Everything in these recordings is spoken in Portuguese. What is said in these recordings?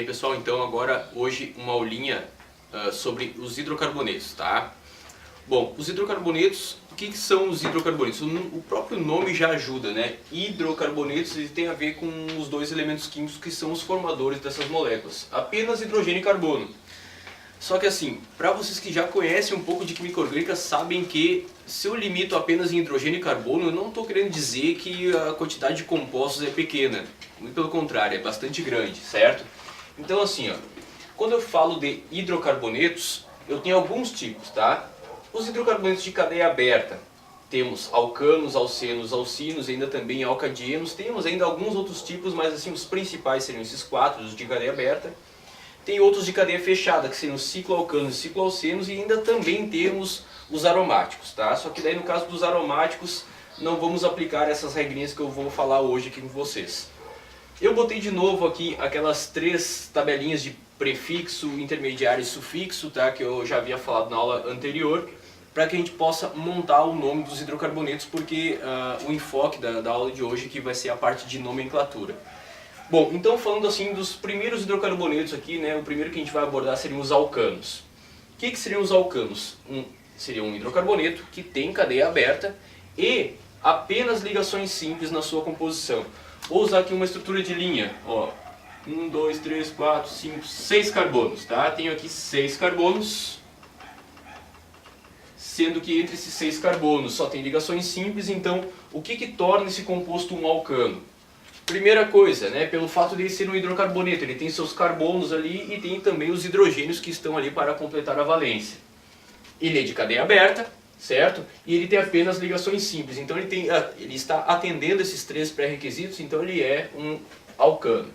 pessoal, então agora hoje uma aulinha sobre os hidrocarbonetos, tá? Bom, os hidrocarbonetos, o que são os hidrocarbonetos? O próprio nome já ajuda, né? Hidrocarbonetos tem a ver com os dois elementos químicos que são os formadores dessas moléculas, apenas hidrogênio e carbono. Só que assim, para vocês que já conhecem um pouco de química orgânica, sabem que se eu limito apenas em hidrogênio e carbono, eu não estou querendo dizer que a quantidade de compostos é pequena. Muito pelo contrário, é bastante grande, certo? Então assim, ó, quando eu falo de hidrocarbonetos, eu tenho alguns tipos, tá? Os hidrocarbonetos de cadeia aberta, temos alcanos, alcenos, alcinos, ainda também alcadienos, temos ainda alguns outros tipos, mas assim, os principais seriam esses quatro, os de cadeia aberta. Tem outros de cadeia fechada, que seriam os cicloalcanos e cicloalcenos, e ainda também temos os aromáticos, tá? Só que daí no caso dos aromáticos, não vamos aplicar essas regrinhas que eu vou falar hoje aqui com vocês. Eu botei de novo aqui aquelas três tabelinhas de prefixo, intermediário e sufixo, tá? Que eu já havia falado na aula anterior, para que a gente possa montar o nome dos hidrocarbonetos, porque o enfoque da aula de hoje aqui vai ser a parte de nomenclatura. Bom, então falando assim dos primeiros hidrocarbonetos aqui, né, o primeiro que a gente vai abordar seriam os alcanos. O que seriam os alcanos? Seria um hidrocarboneto que tem cadeia aberta e apenas ligações simples na sua composição. Vou usar aqui uma estrutura de linha, ó, 1, 2, 3, 4, 5, 6 carbonos, tá? Tenho aqui 6 carbonos, sendo que entre esses 6 carbonos só tem ligações simples, então o que torna esse composto um alcano? Primeira coisa, né, pelo fato de ele ser um hidrocarboneto, ele tem seus carbonos ali e tem também os hidrogênios que estão ali para completar a valência. Ele é de cadeia aberta, certo? E ele tem apenas ligações simples, então ele está atendendo esses três pré-requisitos, então ele é um alcano.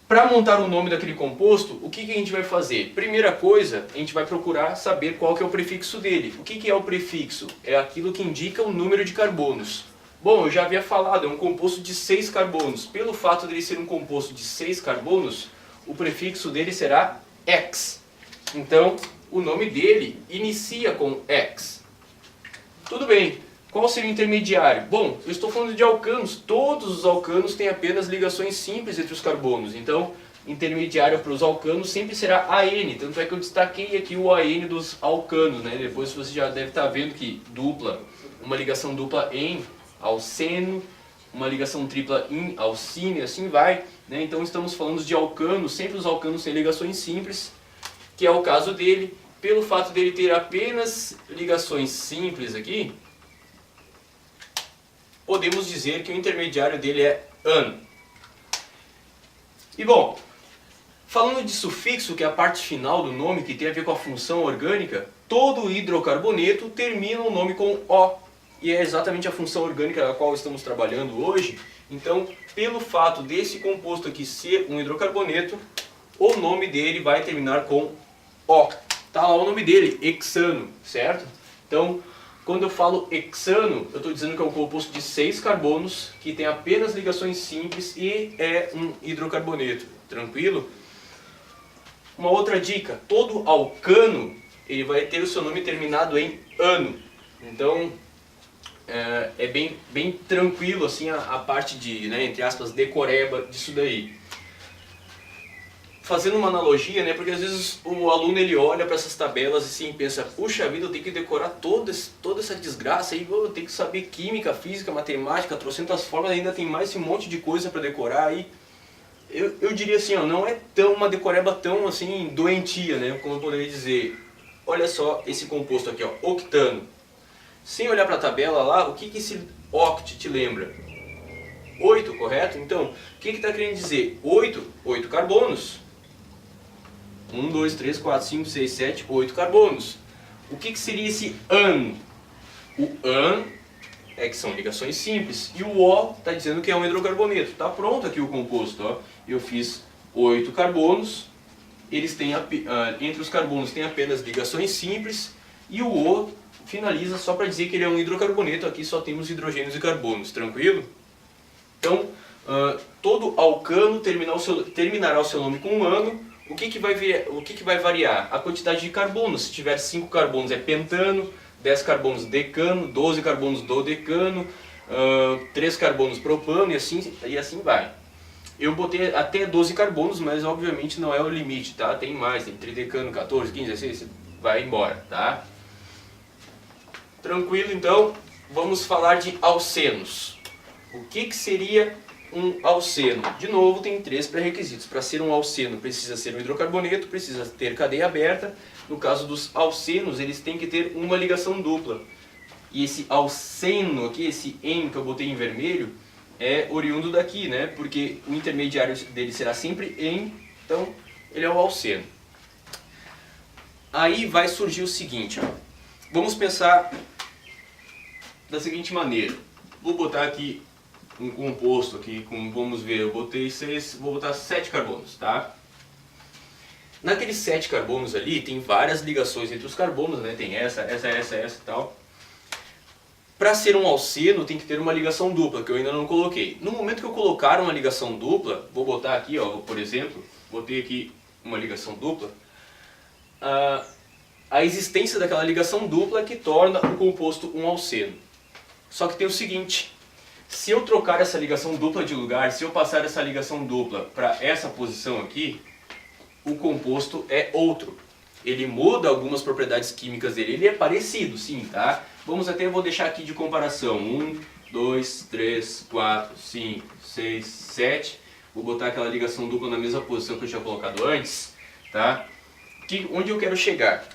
Para montar o nome daquele composto, o que a gente vai fazer? Primeira coisa, a gente vai procurar saber qual que é o prefixo dele. O que é o prefixo? É aquilo que indica o número de carbonos. Bom, eu já havia falado, é um composto de 6 carbonos. Pelo fato de ele ser um composto de 6 carbonos, o prefixo dele será X. Então, o nome dele inicia com X. Tudo bem. Qual seria o intermediário? Bom, eu estou falando de alcanos. Todos os alcanos têm apenas ligações simples entre os carbonos. Então, intermediário para os alcanos sempre será AN. Tanto é que eu destaquei aqui o AN dos alcanos, né? Depois você já deve estar vendo que dupla, uma ligação dupla em alceno, uma ligação tripla em alcine, assim vai, né? Então estamos falando de alcanos, sempre os alcanos têm ligações simples, que é o caso dele. Pelo fato dele ter apenas ligações simples aqui, podemos dizer que o intermediário dele é AN. E bom, falando de sufixo, que é a parte final do nome, que tem a ver com a função orgânica, todo hidrocarboneto termina o nome com O. E é exatamente a função orgânica a qual estamos trabalhando hoje. Então, pelo fato desse composto aqui ser um hidrocarboneto, o nome dele vai terminar com O. Está lá o nome dele, hexano, certo? Então, quando eu falo hexano, eu estou dizendo que é um composto de 6 carbonos, que tem apenas ligações simples e é um hidrocarboneto. Tranquilo? Uma outra dica, todo alcano ele vai ter o seu nome terminado em ano. Então, é bem tranquilo assim a parte de, né, entre aspas, decoreba disso daí. Fazendo uma analogia, né, porque às vezes o aluno ele olha para essas tabelas e assim, pensa, puxa vida, eu tenho que decorar toda essa desgraça aí, eu tenho que saber química, física, matemática, trocentas formas, ainda tem mais esse monte de coisa para decorar aí. Eu diria assim, ó, não é uma decoreba tão assim doentia, né, como eu poderia dizer. Olha só esse composto aqui, ó, octano. Sem olhar para a tabela lá, o que esse oct te lembra? 8, correto? Então, o que está querendo dizer? 8 carbonos. 1, 2, 3, 4, 5, 6, 7, 8 carbonos. O que seria esse AN? O AN é que são ligações simples. E o O está dizendo que é um hidrocarboneto. Está pronto aqui o composto. Ó. Eu fiz 8 carbonos. Eles têm, entre os carbonos tem apenas ligações simples. E o O finaliza só para dizer que ele é um hidrocarboneto, aqui só temos hidrogênios e carbonos, tranquilo? Então, todo alcano terminará o seu nome com um ano. O que vai variar? A quantidade de carbonos. Se tiver 5 carbonos é pentano, 10 carbonos decano, 12 carbonos dodecano, 3 carbonos propano e assim vai. Eu botei até 12 carbonos, mas obviamente não é o limite, tá? Tem mais, tem tridecano, 14, 15, 16, vai embora, tá? Tranquilo, então, vamos falar de alcenos. O que seria um alceno? De novo, tem 3 pré-requisitos. Para ser um alceno, precisa ser um hidrocarboneto, precisa ter cadeia aberta. No caso dos alcenos, eles têm que ter uma ligação dupla. E esse alceno aqui, esse "en" que eu botei em vermelho, é oriundo daqui, né? Porque o intermediário dele será sempre "en", então ele é o alceno. Aí vai surgir o seguinte, ó. Vamos pensar da seguinte maneira. Vou botar aqui um composto aqui, vamos ver, eu botei 6, vou botar 7 carbonos, tá? Naqueles 7 carbonos ali tem várias ligações entre os carbonos, né? Tem essa e tal. Para ser um alceno tem que ter uma ligação dupla, que eu ainda não coloquei. No momento que eu colocar uma ligação dupla, vou botar aqui, ó, por exemplo, botei aqui uma ligação dupla, a existência daquela ligação dupla que torna o composto um alceno. Só que tem o seguinte, se eu trocar essa ligação dupla de lugar, se eu passar essa ligação dupla para essa posição aqui, o composto é outro. Ele muda algumas propriedades químicas dele, ele é parecido sim, tá? Vou deixar aqui de comparação, 1, 2, 3, 4, 5, 6, 7, vou botar aquela ligação dupla na mesma posição que eu tinha colocado antes, tá? Onde eu quero chegar?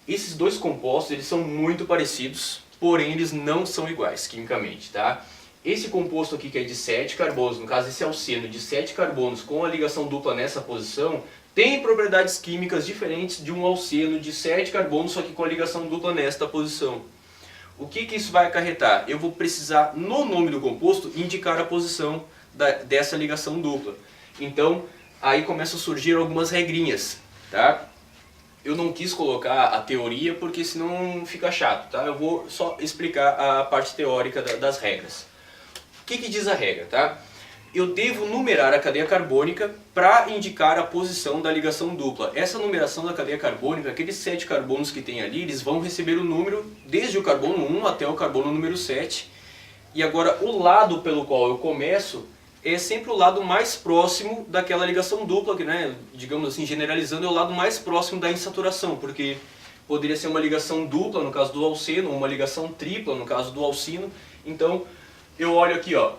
Esses dois compostos, eles são muito parecidos, porém eles não são iguais quimicamente, tá? Esse composto aqui que é de 7 carbonos, no caso esse alceno de 7 carbonos com a ligação dupla nessa posição, tem propriedades químicas diferentes de um alceno de 7 carbonos, só que com a ligação dupla nesta posição. O que isso vai acarretar? Eu vou precisar, no nome do composto, indicar a posição dessa ligação dupla. Então, aí começam a surgir algumas regrinhas, tá? Eu não quis colocar a teoria porque senão fica chato, tá? Eu vou só explicar a parte teórica das regras. O que diz a regra, tá? Eu devo numerar a cadeia carbônica para indicar a posição da ligação dupla. Essa numeração da cadeia carbônica, aqueles 7 carbonos que tem ali, eles vão receber o número desde o carbono 1 até o carbono número 7. E agora o lado pelo qual eu começo é sempre o lado mais próximo daquela ligação dupla, que, né, digamos assim, generalizando, é o lado mais próximo da insaturação, porque poderia ser uma ligação dupla no caso do alceno, ou uma ligação tripla no caso do alcino. Então eu olho aqui, ó,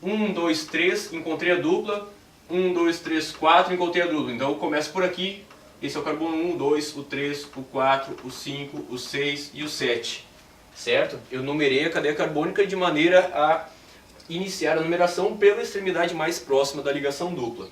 1, 2, 3, encontrei a dupla, 1, 2, 3, 4, encontrei a dupla. Então eu começo por aqui, esse é o carbono 1, 2, o 3, o 4, o 5, o 6 e o 7, certo? Eu numerei a cadeia carbônica de maneira a iniciar a numeração pela extremidade mais próxima da ligação dupla.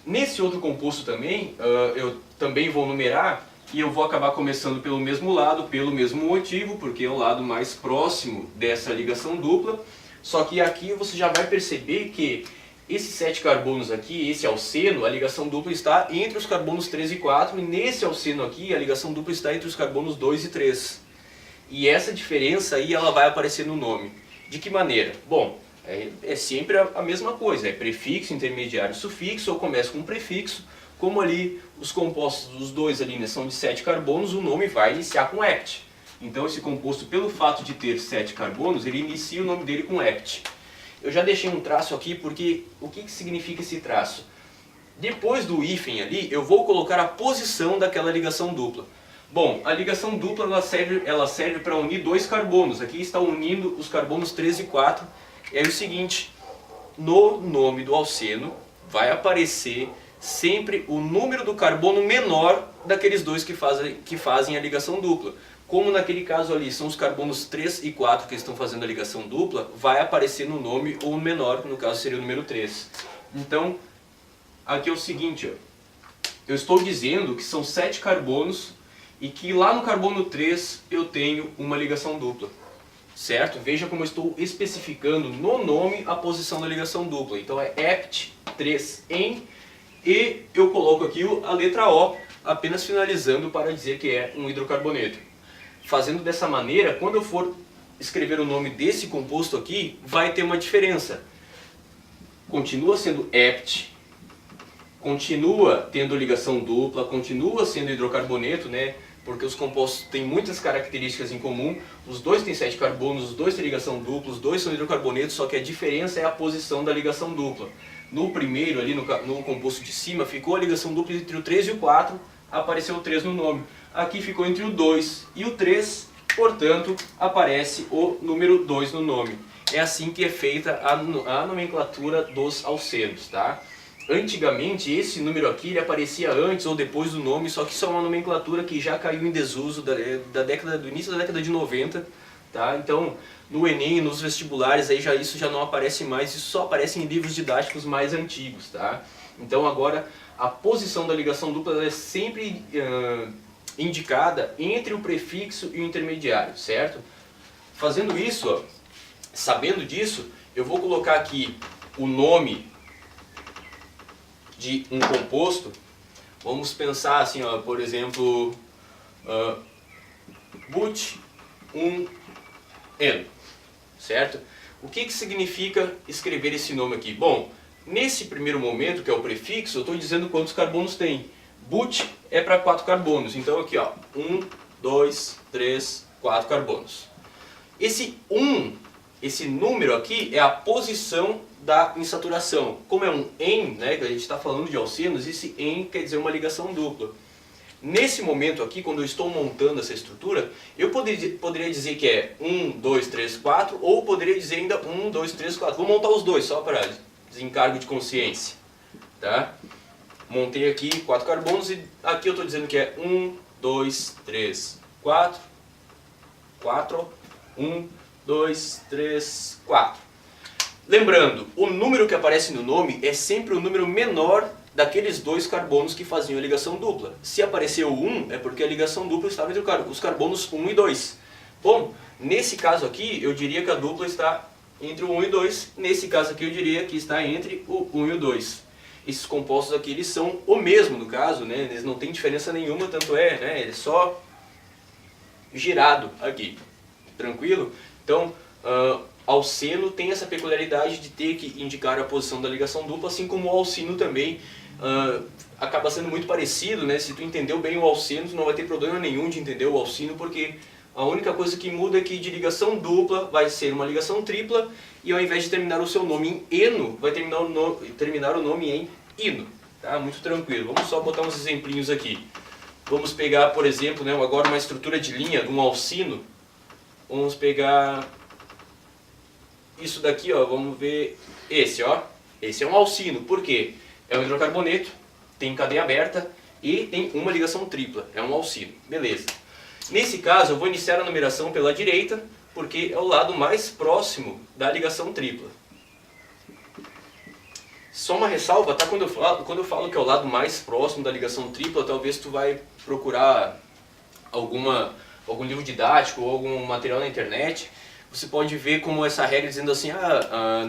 Nesse outro composto também, eu também vou numerar e eu vou acabar começando pelo mesmo lado, pelo mesmo motivo, porque é o lado mais próximo dessa ligação dupla. Só que aqui você já vai perceber que esses 7 carbonos aqui, esse alceno, a ligação dupla está entre os carbonos 3 e 4, e nesse alceno aqui a ligação dupla está entre os carbonos 2 e 3. E essa diferença aí ela vai aparecer no nome. De que maneira? Bom, é sempre a mesma coisa, é prefixo, intermediário, sufixo, eu começo com um prefixo, como ali os compostos dos dois ali, né, são de 7 carbonos, o nome vai iniciar com "-ect". Então esse composto, pelo fato de ter 7 carbonos, ele inicia o nome dele com "-ect". Eu já deixei um traço aqui porque o que significa esse traço? Depois do hífen ali, eu vou colocar a posição daquela ligação dupla. Bom, a ligação dupla ela serve para unir 2 carbonos. Aqui está unindo os carbonos 3 e 4. É o seguinte, no nome do alceno vai aparecer sempre o número do carbono menor daqueles dois que fazem a ligação dupla. Como naquele caso ali são os carbonos 3 e 4 que estão fazendo a ligação dupla, vai aparecer no nome o menor, que no caso seria o número 3. Então, aqui é o seguinte, ó, eu estou dizendo que são 7 carbonos e que lá no carbono 3 eu tenho uma ligação dupla. Certo? Veja como eu estou especificando no nome a posição da ligação dupla. Então é "-ect", 3-en, e eu coloco aqui a letra O, apenas finalizando para dizer que é um hidrocarboneto. Fazendo dessa maneira, quando eu for escrever o nome desse composto aqui, vai ter uma diferença. Continua sendo "-ect", continua tendo ligação dupla, continua sendo hidrocarboneto, né? porque os compostos têm muitas características em comum, os dois têm 7 carbonos, os dois têm ligação dupla, os dois são hidrocarbonetos, só que a diferença é a posição da ligação dupla. No primeiro, ali no composto de cima, ficou a ligação dupla entre o 3 e o 4, apareceu o 3 no nome. Aqui ficou entre o 2 e o 3, portanto, aparece o número 2 no nome. É assim que é feita a nomenclatura dos alcenos, tá? Antigamente, esse número aqui ele aparecia antes ou depois do nome, só que isso é uma nomenclatura que já caiu em desuso do início da década de 90, tá? Então, no Enem, nos vestibulares, aí isso já não aparece mais, isso só aparece em livros didáticos mais antigos, tá? Então, agora, a posição da ligação dupla é sempre indicada entre o prefixo e o intermediário, certo? Fazendo isso, ó, sabendo disso, eu vou colocar aqui o nome de um composto. Vamos pensar assim, ó, por exemplo, but1N, certo? O que significa escrever esse nome aqui? Bom, nesse primeiro momento, que é o prefixo, eu estou dizendo quantos carbonos tem. But é para 4 carbonos, então aqui ó, 1, 2, 3, 4 carbonos. Esse 1, esse número aqui é a posição da insaturação. Como é um en, né, que a gente está falando de alcenos, esse en quer dizer uma ligação dupla. Nesse momento aqui, quando eu estou montando essa estrutura, eu poderia dizer que é 1, 2, 3, 4, ou poderia dizer ainda 1, 2, 3, 4. Vou montar os dois, só para desencargo de consciência. Tá? Montei aqui 4 carbonos e aqui eu estou dizendo que é 1, 2, 3, 4, 4, 1, 2, 3, 4. Lembrando, o número que aparece no nome é sempre o número menor daqueles 2 carbonos que faziam a ligação dupla. Se apareceu 1, é porque a ligação dupla estava entre os carbonos 1 e 2. Bom, nesse caso aqui, eu diria que a dupla está entre o 1 e 2. Nesse caso aqui, eu diria que está entre o 1 e o 2. Esses compostos aqui, eles são o mesmo, no caso, né? Eles não têm diferença nenhuma, tanto é, né? Ele é só girado aqui. Tranquilo? Então, alceno tem essa peculiaridade de ter que indicar a posição da ligação dupla, assim como o alcino também acaba sendo muito parecido, né? Se tu entendeu bem o alceno, tu não vai ter problema nenhum de entender o alcino, porque a única coisa que muda é que de ligação dupla vai ser uma ligação tripla, e ao invés de terminar o seu nome em eno, vai terminar o nome em ino. Tá? Muito tranquilo. Vamos só botar uns exemplinhos aqui. Vamos pegar, por exemplo, né, agora uma estrutura de linha de um alcino. Vamos pegar isso daqui, ó, vamos ver esse, ó. Esse é um alcino. Por quê? É um hidrocarboneto, tem cadeia aberta e tem uma ligação tripla. É um alcino. Beleza. Nesse caso, eu vou iniciar a numeração pela direita, porque é o lado mais próximo da ligação tripla. Só uma ressalva, tá? Quando eu falo que é o lado mais próximo da ligação tripla, talvez tu vai procurar algum livro didático ou algum material na internet. Você pode ver como essa regra dizendo assim,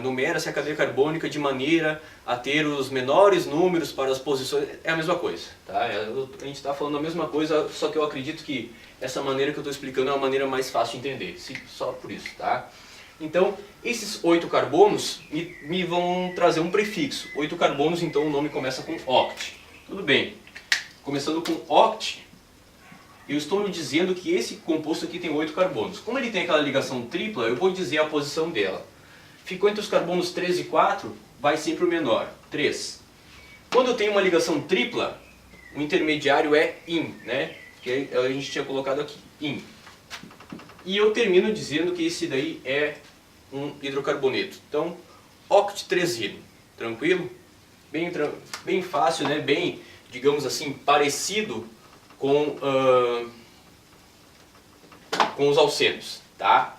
numera-se a cadeia carbônica de maneira a ter os menores números para as posições. É a mesma coisa, tá? A gente está falando a mesma coisa, só que eu acredito que essa maneira que eu estou explicando é uma maneira mais fácil de entender, só por isso, tá? Então, esses 8 carbonos me vão trazer um prefixo. 8 carbonos, então o nome começa com oct. Tudo bem. Começando com oct, eu estou me dizendo que esse composto aqui tem 8 carbonos. Como ele tem aquela ligação tripla, eu vou dizer a posição dela. Ficou entre os carbonos 3 e 4, vai sempre o menor, 3. Quando eu tenho uma ligação tripla, o intermediário é in, né? Que a gente tinha colocado aqui, in. E eu termino dizendo que esse daí é um hidrocarboneto. Então, oct-3-ino. Tranquilo? Bem fácil, né? Bem, digamos assim, parecido com os alcenos, tá?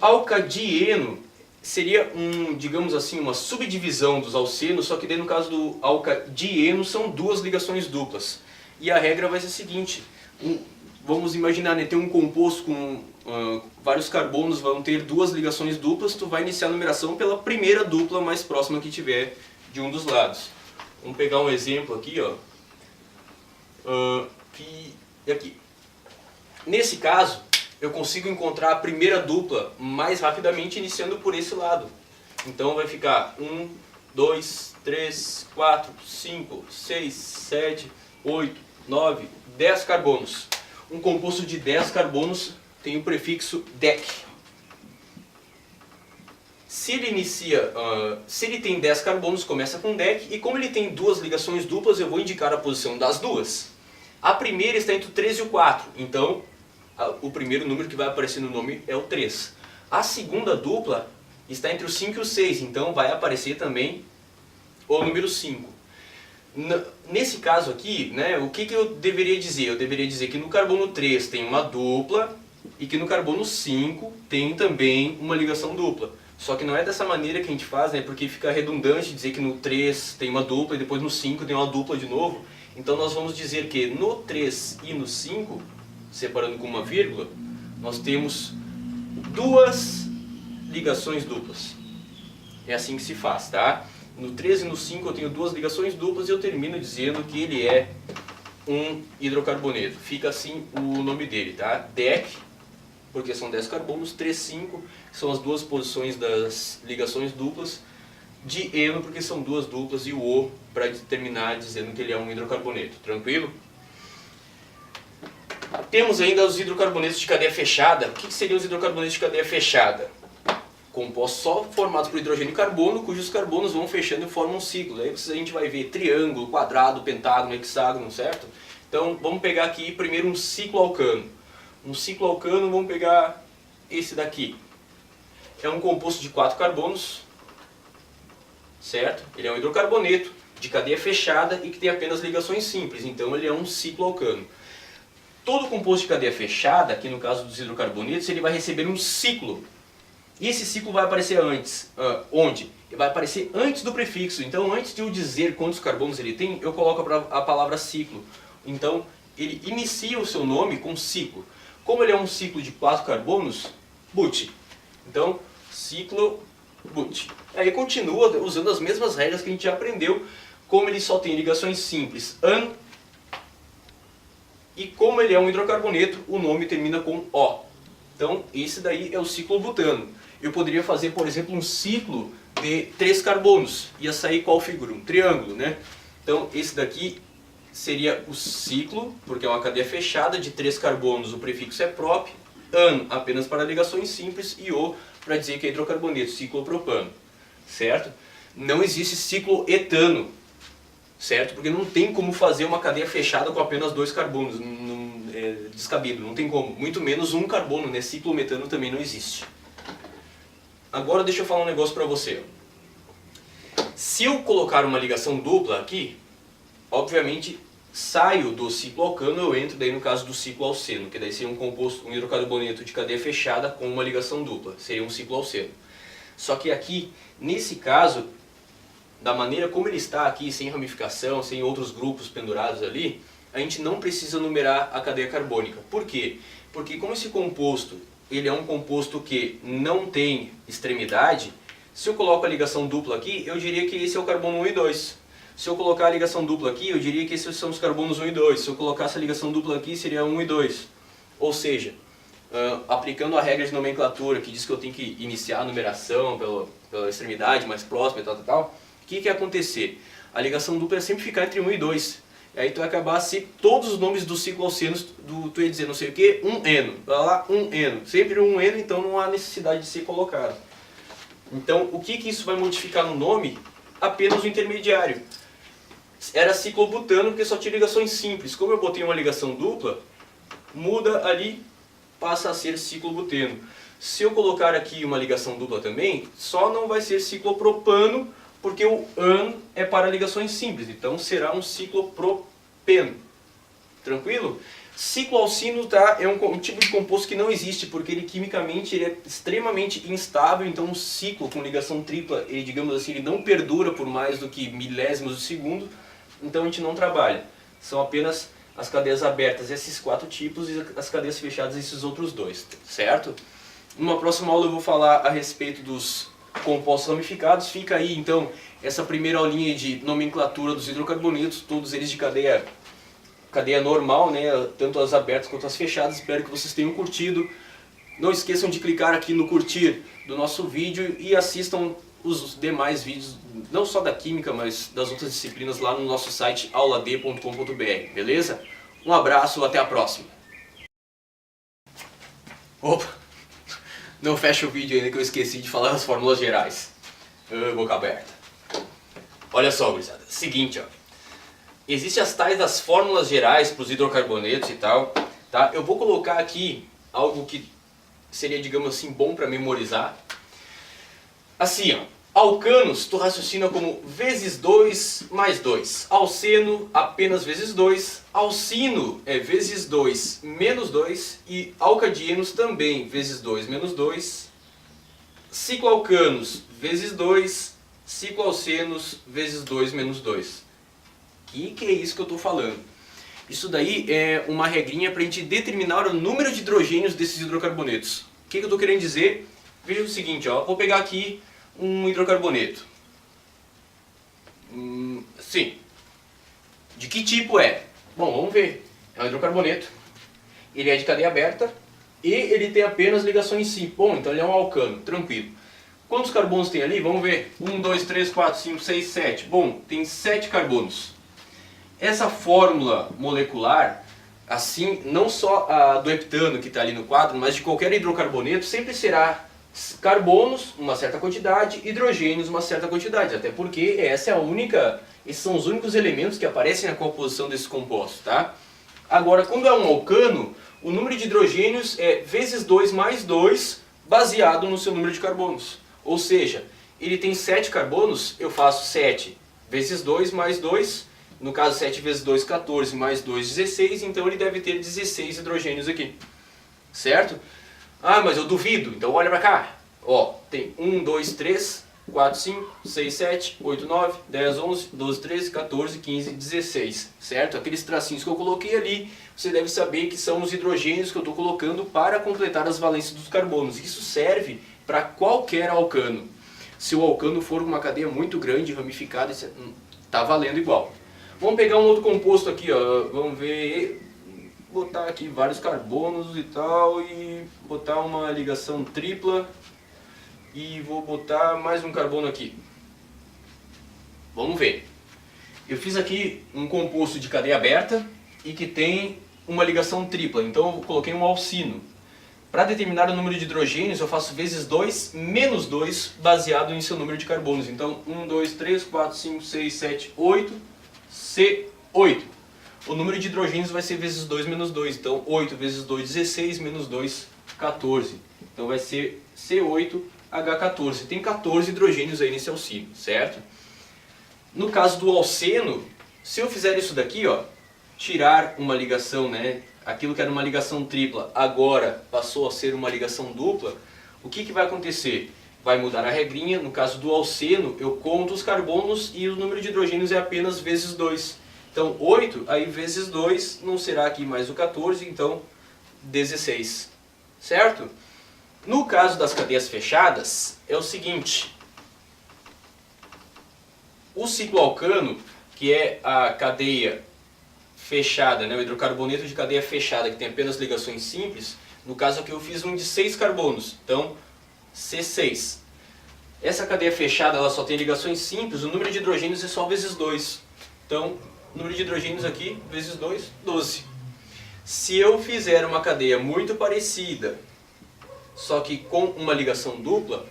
Alcadieno seria digamos assim, uma subdivisão dos alcenos, só que daí no caso do alcadieno são 2 ligações duplas. E a regra vai ser a seguinte, vamos imaginar, né, ter um composto com vários carbonos, vão ter 2 ligações duplas, tu vai iniciar a numeração pela primeira dupla mais próxima que tiver de um dos lados. Vamos pegar um exemplo aqui, ó. Aqui. Nesse caso, eu consigo encontrar a primeira dupla mais rapidamente iniciando por esse lado. Então vai ficar 1, 2, 3, 4, 5, 6, 7, 8, 9, 10 carbonos. Um composto de 10 carbonos tem o prefixo dec. Se ele tem 10 carbonos, começa com dec, e como ele tem duas ligações duplas, eu vou indicar a posição das duas. A primeira está entre o 3 e o 4, então o primeiro número que vai aparecer no nome é o 3. A segunda dupla está entre o 5 e o 6, então vai aparecer também o número 5. Nesse caso aqui, né, o que eu deveria dizer? Eu deveria dizer que no carbono 3 tem uma dupla e que no carbono 5 tem também uma ligação dupla. Só que não é dessa maneira que a gente faz, né, porque fica redundante dizer que no 3 tem uma dupla e depois no 5 tem uma dupla de novo. Então nós vamos dizer que no 3 e no 5, separando com uma vírgula, nós temos duas ligações duplas. É assim que se faz, tá? No 3 e no 5 eu tenho duas ligações duplas e eu termino dizendo que ele é um hidrocarboneto. Fica assim o nome dele, tá? Dec, porque são 10 carbonos, 3, 5, são as duas posições das ligações duplas, de eno, porque são duas duplas, e o O para terminar dizendo que ele é um hidrocarboneto. Tranquilo? Temos ainda os hidrocarbonetos de cadeia fechada. O que seriam os hidrocarbonetos de cadeia fechada? Compostos só formados por hidrogênio e carbono, cujos carbonos vão fechando e formam um ciclo. Aí a gente vai ver triângulo, quadrado, pentágono, hexágono, certo? Então vamos pegar aqui primeiro um cicloalcano. Um cicloalcano, vamos pegar esse daqui. É um composto de 4 carbonos, certo? Ele é um hidrocarboneto de cadeia fechada e que tem apenas ligações simples, então ele é um cicloalcano. Todo composto de cadeia fechada, aqui no caso dos hidrocarbonetos, ele vai receber um ciclo. E esse ciclo vai aparecer antes. Onde? Ele vai aparecer antes do prefixo. Então, antes de eu dizer quantos carbonos ele tem, eu coloco a palavra ciclo. Então, ele inicia o seu nome com ciclo. Como ele é um ciclo de 4 carbonos, but. Então, ciclo but. Aí continua usando as mesmas regras que a gente já aprendeu. Como ele só tem ligações simples, an. E como ele é um hidrocarboneto, o nome termina com O. Então, esse daí é o ciclobutano. Eu poderia fazer, por exemplo, um ciclo de 3 carbonos. Ia sair qual figura? Um triângulo, né? Então, esse daqui seria o ciclo, porque é uma cadeia fechada de 3 carbonos, o prefixo é prop, an apenas para ligações simples e O para dizer que é hidrocarboneto, ciclopropano, certo? Não existe cicloetano, certo? Porque não tem como fazer uma cadeia fechada com apenas 2 carbonos, é descabido, não tem como, muito menos um carbono, né? Ciclometano também não existe. Agora deixa eu falar um negócio para você. Se eu colocar uma ligação dupla aqui, obviamente saio do cicloalcano, eu entro daí no caso do cicloalceno, que daí seria um composto, um hidrocarboneto de cadeia fechada com uma ligação dupla, seria um cicloalceno. Só que aqui, nesse caso, da maneira como ele está aqui, sem ramificação, sem outros grupos pendurados ali, a gente não precisa numerar a cadeia carbônica. Por quê? Porque como esse composto, ele é um composto que não tem extremidade, se eu coloco a ligação dupla aqui, eu diria que esse é o carbono 1 e 2. Se eu colocar a ligação dupla aqui, eu diria que esses são os carbonos 1 e 2. Se eu colocasse a ligação dupla aqui, seria 1 e 2. Ou seja, aplicando a regra de nomenclatura, que diz que eu tenho que iniciar a numeração pela extremidade mais próxima e tal, o que ia acontecer? A ligação dupla ia sempre ficar entre 1 e 2. E aí tu vai acabar se todos os nomes dos cicloalcenos, tu ia dizer não sei o que, um eno. Vai lá, um eno. Sempre um eno, então não há necessidade de ser colocado. Então, o que isso vai modificar no nome? Apenas o intermediário. Era ciclobutano porque só tinha ligações simples. Como eu botei uma ligação dupla, muda ali, passa a ser ciclobuteno. Se eu colocar aqui uma ligação dupla também, só não vai ser ciclopropano, porque o an é para ligações simples, então será um ciclopropeno. Tranquilo? Cicloalcino, tá, é um tipo de composto que não existe, porque ele quimicamente ele é extremamente instável, então um ciclo com ligação tripla, ele, digamos assim, ele não perdura por mais do que milésimos de segundo, então a gente não trabalha. São apenas as cadeias abertas, esses 4 tipos, e as cadeias fechadas, esses outros 2, certo? Numa próxima aula eu vou falar a respeito dos compostos ramificados. Fica aí então essa primeira aulinha de nomenclatura dos hidrocarbonetos, todos eles de cadeia normal, né? Tanto as abertas quanto as fechadas. Espero que vocês tenham curtido. Não esqueçam de clicar aqui no curtir do nosso vídeo e assistam os demais vídeos, não só da química, mas das outras disciplinas lá no nosso site aulad.com.br, beleza? Um abraço, até a próxima. Opa, não fecha o vídeo ainda que eu esqueci de falar as fórmulas gerais. Boca aberta. Olha só, gurizada, seguinte, ó. Existem as tais das fórmulas gerais para os hidrocarbonetos e tal, tá? Eu vou colocar aqui algo que seria, digamos assim, bom para memorizar. Assim, ó, alcanos tu raciocina como vezes 2 mais 2. Alceno apenas vezes 2. Alcino é vezes 2 menos 2. E alcadienos também vezes 2 menos 2. Cicloalcanos vezes 2. Cicloalcenos vezes 2 menos 2. Que é isso que eu estou falando? Isso daí é uma regrinha para a gente determinar o número de hidrogênios desses hidrocarbonetos. O que eu estou querendo dizer? Veja o seguinte, ó, vou pegar aqui um hidrocarboneto. Sim. De que tipo é? Bom, vamos ver. É um hidrocarboneto. Ele é de cadeia aberta e ele tem apenas ligações simples. Bom, então ele é um alcano, tranquilo. Quantos carbonos tem ali? Vamos ver. 1, 2, 3, 4, 5, 6, 7. Bom, tem 7 carbonos. Essa fórmula molecular, assim, não só a do heptano que está ali no quadro, mas de qualquer hidrocarboneto, sempre será carbonos, uma certa quantidade, hidrogênios, uma certa quantidade. Até porque esses são os únicos elementos que aparecem na composição desse composto, tá? Agora, quando é um alcano, o número de hidrogênios é vezes 2 mais 2, baseado no seu número de carbonos. Ou seja, ele tem 7 carbonos, eu faço 7 vezes 2 mais 2, no caso 7 vezes 2, 14, mais 2, 16, então ele deve ter 16 hidrogênios aqui, certo? Ah, mas eu duvido, então olha pra cá. Ó, tem 1, 2, 3, 4, 5, 6, 7, 8, 9, 10, 11, 12, 13, 14, 15, 16, certo? Aqueles tracinhos que eu coloquei ali, você deve saber que são os hidrogênios que eu estou colocando para completar as valências dos carbonos. Isso serve para qualquer alcano. Se o alcano for uma cadeia muito grande, ramificada, está valendo igual. Vamos pegar um outro composto aqui, ó. Vamos ver, botar aqui vários carbonos e tal, e botar uma ligação tripla, e vou botar mais um carbono aqui. Vamos ver. Eu fiz aqui um composto de cadeia aberta e que tem uma ligação tripla, então eu coloquei um alcino. Para determinar o número de hidrogênios, eu faço vezes 2 menos 2, baseado em seu número de carbonos. Então, 1, 2, 3, 4, 5, 6, 7, 8, C8. O número de hidrogênios vai ser vezes 2 menos 2. Então, 8 vezes 2, 16, menos 2, 14. Então, vai ser C8H14. Tem 14 hidrogênios aí nesse alcino, certo? No caso do alceno, se eu fizer isso daqui, ó, tirar uma ligação, né? Aquilo que era uma ligação tripla, agora passou a ser uma ligação dupla, o que vai acontecer? Vai mudar a regrinha. No caso do alceno, eu conto os carbonos e o número de hidrogênios é apenas vezes 2. Então 8, aí vezes 2, não será aqui mais o 14, então 16. Certo? No caso das cadeias fechadas, é o seguinte. O cicloalcano, que é a cadeia fechada, né, o hidrocarboneto de cadeia fechada, que tem apenas ligações simples, no caso aqui eu fiz um de 6 carbonos, então C6. Essa cadeia fechada ela só tem ligações simples, o número de hidrogênios é só vezes 2. Então, o número de hidrogênios aqui, vezes 2, 12. Se eu fizer uma cadeia muito parecida, só que com uma ligação dupla,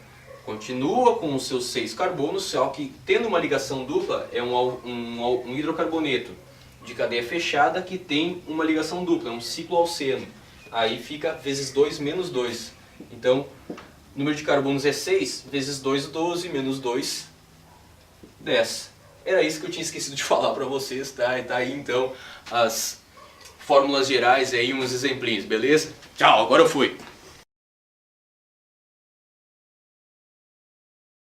continua com os seus 6 carbonos, só que tendo uma ligação dupla, é um hidrocarboneto de cadeia fechada que tem uma ligação dupla, é um cicloalceno. Aí fica vezes 2 menos 2. Então, o número de carbonos é 6, vezes 2, 12, menos 2, 10. Era isso que eu tinha esquecido de falar para vocês, tá? E tá aí então as fórmulas gerais e aí uns exemplinhos, beleza? Tchau, agora eu fui!